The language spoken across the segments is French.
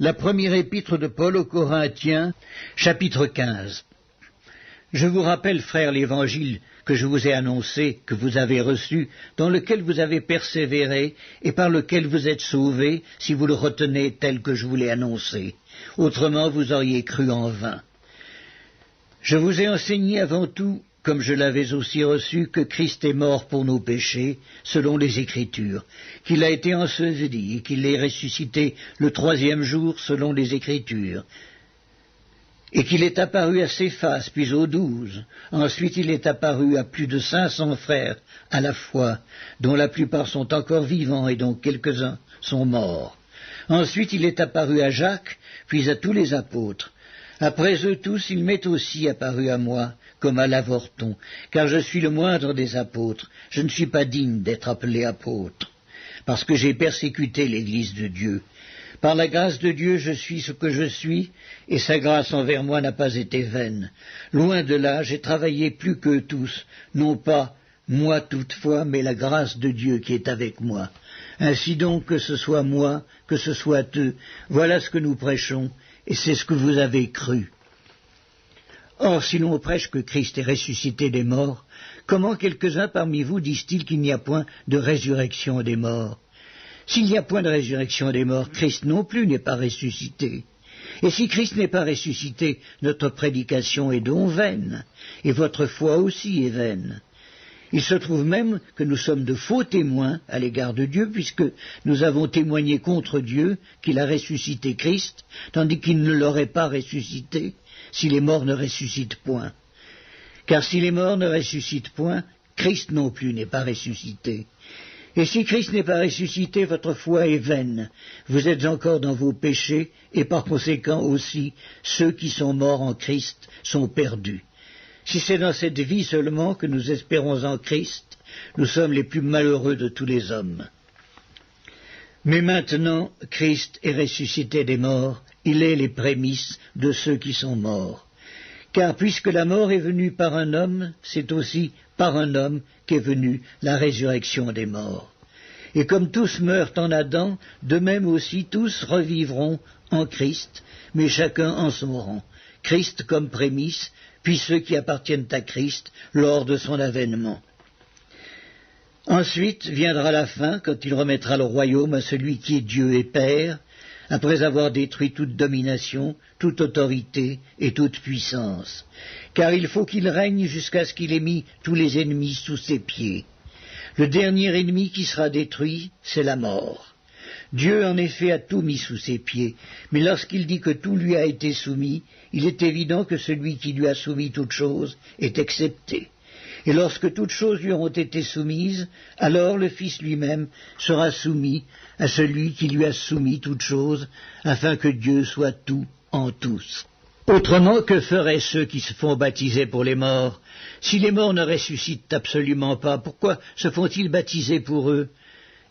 La première épître de Paul aux Corinthiens, chapitre 15. Je vous rappelle, frères, l'évangile que je vous ai annoncé, que vous avez reçu, dans lequel vous avez persévéré, et par lequel vous êtes sauvés, si vous le retenez tel que je vous l'ai annoncé. Autrement, vous auriez cru en vain. Je vous ai enseigné avant tout, comme je l'avais aussi reçu, que Christ est mort pour nos péchés, selon les Écritures, qu'il a été enseveli et qu'il est ressuscité le 3e jour, selon les Écritures, et qu'il est apparu à Céphas, puis aux 12. Ensuite il est apparu à plus de 500 frères à la fois, dont la plupart sont encore vivants et dont quelques-uns sont morts. Ensuite il est apparu à Jacques, puis à tous les apôtres. Après eux tous, il m'est aussi apparu à moi, comme à l'avorton, car je suis le moindre des apôtres. Je ne suis pas digne d'être appelé apôtre, parce que j'ai persécuté l'Église de Dieu. Par la grâce de Dieu, je suis ce que je suis, et sa grâce envers moi n'a pas été vaine. Loin de là, j'ai travaillé plus qu'eux tous, non pas moi toutefois, mais la grâce de Dieu qui est avec moi. Ainsi donc, que ce soit moi, que ce soit eux, voilà ce que nous prêchons, et c'est ce que vous avez cru. Or, si l'on prêche que Christ est ressuscité des morts, comment quelques-uns parmi vous disent-ils qu'il n'y a point de résurrection des morts? S'il n'y a point de résurrection des morts, Christ non plus n'est pas ressuscité. Et si Christ n'est pas ressuscité, notre prédication est donc vaine, et votre foi aussi est vaine. Il se trouve même que nous sommes de faux témoins à l'égard de Dieu, puisque nous avons témoigné contre Dieu qu'il a ressuscité Christ, tandis qu'il ne l'aurait pas ressuscité si les morts ne ressuscitent point. Car si les morts ne ressuscitent point, Christ non plus n'est pas ressuscité. Et si Christ n'est pas ressuscité, votre foi est vaine. Vous êtes encore dans vos péchés, et par conséquent aussi, ceux qui sont morts en Christ sont perdus. Si c'est dans cette vie seulement que nous espérons en Christ, nous sommes les plus malheureux de tous les hommes. Mais maintenant, Christ est ressuscité des morts, il est les prémices de ceux qui sont morts. Car puisque la mort est venue par un homme, c'est aussi par un homme qu'est venue la résurrection des morts. Et comme tous meurent en Adam, de même aussi tous revivront en Christ, mais chacun en son rang. Christ comme prémisse, puis ceux qui appartiennent à Christ lors de son avènement. Ensuite viendra la fin, quand il remettra le royaume à celui qui est Dieu et Père, après avoir détruit toute domination, toute autorité et toute puissance. Car il faut qu'il règne jusqu'à ce qu'il ait mis tous les ennemis sous ses pieds. Le dernier ennemi qui sera détruit, c'est la mort. Dieu, en effet, a tout mis sous ses pieds, mais lorsqu'il dit que tout lui a été soumis, il est évident que celui qui lui a soumis toutes choses est excepté. Et lorsque toutes choses lui auront été soumises, alors le Fils lui-même sera soumis à celui qui lui a soumis toutes choses, afin que Dieu soit tout en tous. Autrement, que feraient ceux qui se font baptiser pour les morts? Si les morts ne ressuscitent absolument pas, pourquoi se font-ils baptiser pour eux?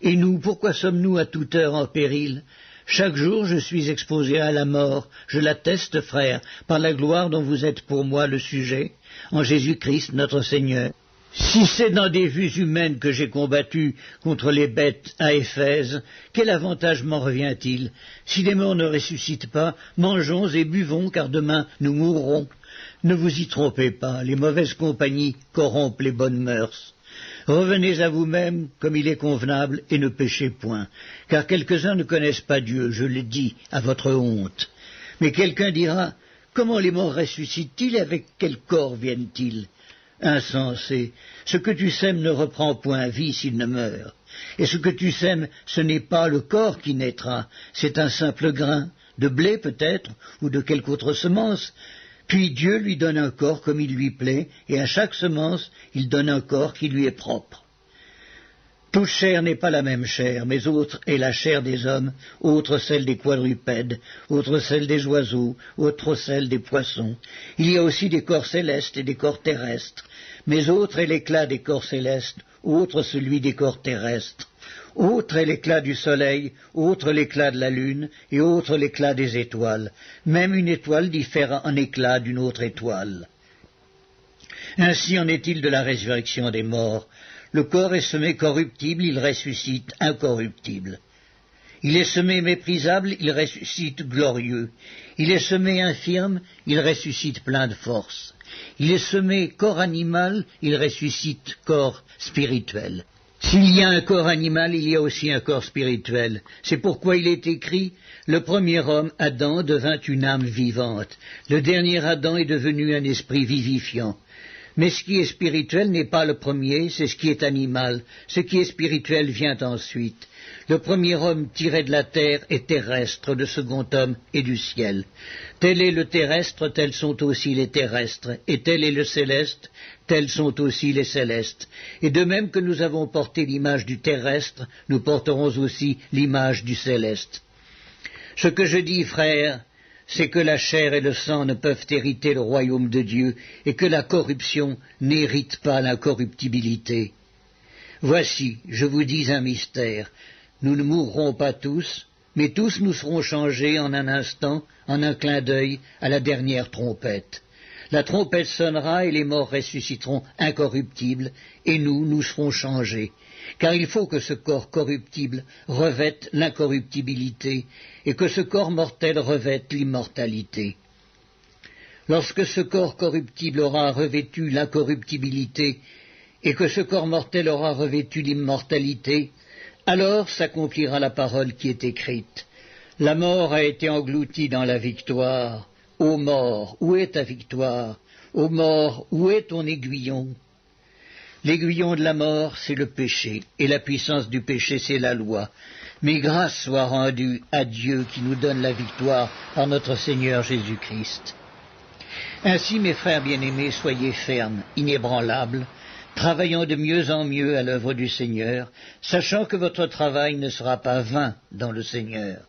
Et nous, pourquoi sommes-nous à toute heure en péril? Chaque jour je suis exposé à la mort, je l'atteste, frères, par la gloire dont vous êtes pour moi le sujet, en Jésus-Christ notre Seigneur. Si c'est dans des vues humaines que j'ai combattu contre les bêtes à Éphèse, quel avantage m'en revient-il? Si les morts ne ressuscitent pas, mangeons et buvons, car demain nous mourrons. Ne vous y trompez pas, les mauvaises compagnies corrompent les bonnes mœurs. Revenez à vous-même comme il est convenable et ne péchez point, car quelques-uns ne connaissent pas Dieu, je le dis, à votre honte. Mais quelqu'un dira, comment les morts ressuscitent-ils et avec quel corps viennent-ils? Insensé, ce que tu sèmes ne reprend point vie s'il ne meurt. Et ce que tu sèmes, ce n'est pas le corps qui naîtra, c'est un simple grain, de blé peut-être, ou de quelque autre semence. Puis Dieu lui donne un corps comme il lui plaît, et à chaque semence, il donne un corps qui lui est propre. Toute chair n'est pas la même chair, mais autre est la chair des hommes, autre celle des quadrupèdes, autre celle des oiseaux, autre celle des poissons. Il y a aussi des corps célestes et des corps terrestres, mais autre est l'éclat des corps célestes, autre celui des corps terrestres. Autre est l'éclat du soleil, autre l'éclat de la lune, et autre l'éclat des étoiles. Même une étoile diffère en éclat d'une autre étoile. Ainsi en est-il de la résurrection des morts. Le corps est semé corruptible, il ressuscite incorruptible. Il est semé méprisable, il ressuscite glorieux. Il est semé infirme, il ressuscite plein de force. Il est semé corps animal, il ressuscite corps spirituel. S'il y a un corps animal, il y a aussi un corps spirituel. C'est pourquoi il est écrit, le premier homme, Adam, devint une âme vivante. Le dernier Adam est devenu un esprit vivifiant. Mais ce qui est spirituel n'est pas le premier, c'est ce qui est animal. Ce qui est spirituel vient ensuite. Le premier homme tiré de la terre est terrestre, le second homme est du ciel. Tel est le terrestre, tels sont aussi les terrestres, et tel est le céleste, tels sont aussi les célestes. Et de même que nous avons porté l'image du terrestre, nous porterons aussi l'image du céleste. Ce que je dis, frères, c'est que la chair et le sang ne peuvent hériter le royaume de Dieu, et que la corruption n'hérite pas l'incorruptibilité. Voici, je vous dis un mystère. Nous ne mourrons pas tous, mais tous nous serons changés en un instant, en un clin d'œil, à la dernière trompette. La trompette sonnera et les morts ressusciteront incorruptibles, et nous serons changés. Car il faut que ce corps corruptible revête l'incorruptibilité, et que ce corps mortel revête l'immortalité. Lorsque ce corps corruptible aura revêtu l'incorruptibilité, et que ce corps mortel aura revêtu l'immortalité, alors s'accomplira la parole qui est écrite. La mort a été engloutie dans la victoire. Ô mort, où est ta victoire? Ô mort, où est ton aiguillon? L'aiguillon de la mort, c'est le péché, et la puissance du péché, c'est la loi. Mais grâce soit rendue à Dieu qui nous donne la victoire par notre Seigneur Jésus-Christ. Ainsi, mes frères bien-aimés, soyez fermes, inébranlables, travaillant de mieux en mieux à l'œuvre du Seigneur, sachant que votre travail ne sera pas vain dans le Seigneur.